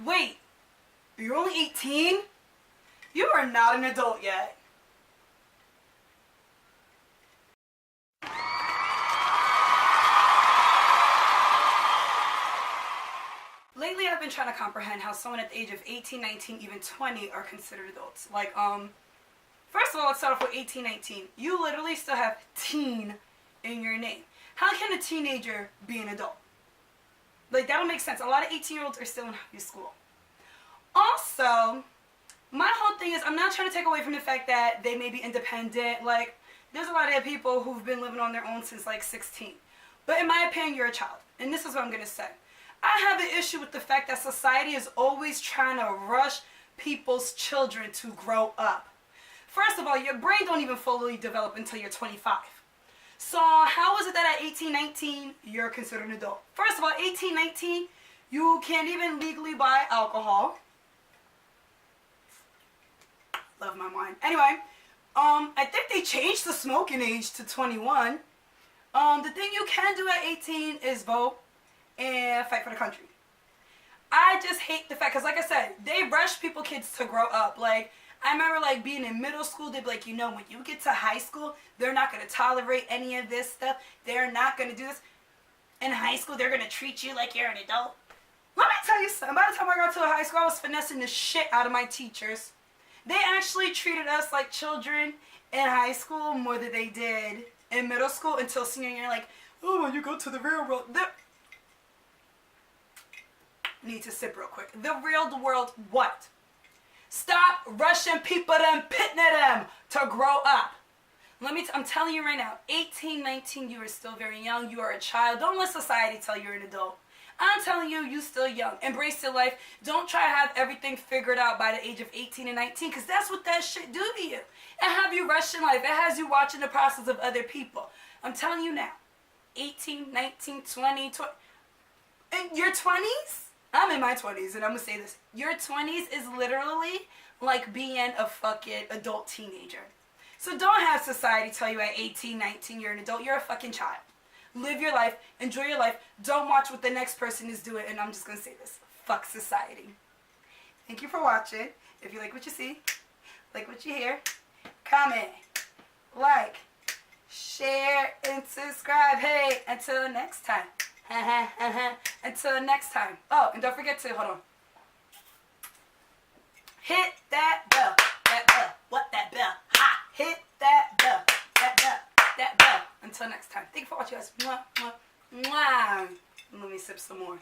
Wait, you're only 18? You are not an adult yet. Lately, I've been trying to comprehend how someone at the age of 18, 19, even 20 are considered adults. Like, first of all, let's start off with 18, 19. You literally still have teen in your name. How can a teenager be an adult? Like, that don't make sense. A lot of 18-year-olds are still in high school. Also, my whole thing is, I'm not trying to take away from the fact that they may be independent. Like, there's a lot of people who've been living on their own since, like, 16. But in my opinion, you're a child. And this is what I'm going to say. I have an issue with the fact that society is always trying to rush people's children to grow up. First of all, your brain don't even fully develop until you're 25. So how is it that at 18, 19, you're considered an adult? First of all, 18, 19, you can't even legally buy alcohol. Love my wine. Anyway, I think they changed the smoking age to 21. The thing you can do at 18 is vote and fight for the country. I just hate the fact, because like I said, they rush kids to grow up. Like, I remember like being in middle school, they'd be like, you know, when you get to high school, they're not going to tolerate any of this stuff. They're not going to do this. In high school, they're going to treat you like you're an adult. Let me tell you something. By the time I got to high school, I was finessing the shit out of my teachers. They actually treated us like children in high school more than they did in middle school until senior year. Like, oh, when you go to the real world, need to sip real quick. The real world what? Stop rushing people and pitting them to grow up. I'm telling you right now, 18, 19, you are still very young. You are a child. Don't let society tell you're an adult. I'm telling you, you still young. Embrace your life. Don't try to have everything figured out by the age of 18 and 19, because that's what that shit do to you. It have you rushing life. It has you watching the process of other people. I'm telling you now, 18, 19, 20, in your 20s? I'm in my 20s, and I'm going to say this. Your 20s is literally like being a fucking adult teenager. So don't have society tell you at 18, 19, you're an adult. You're a fucking child. Live your life. Enjoy your life. Don't watch what the next person is doing. And I'm just going to say this. Fuck society. Thank you for watching. If you like what you see, like what you hear, comment, like, share, and subscribe. Hey, until next time. Until next time. Oh, and don't forget to, hold on. Hit that bell. That bell. What that bell? Ha! Hit that bell. That bell. That bell. Until next time. Thank you for watching, guys. Mwah, mwah, mwah. Let me sip some more.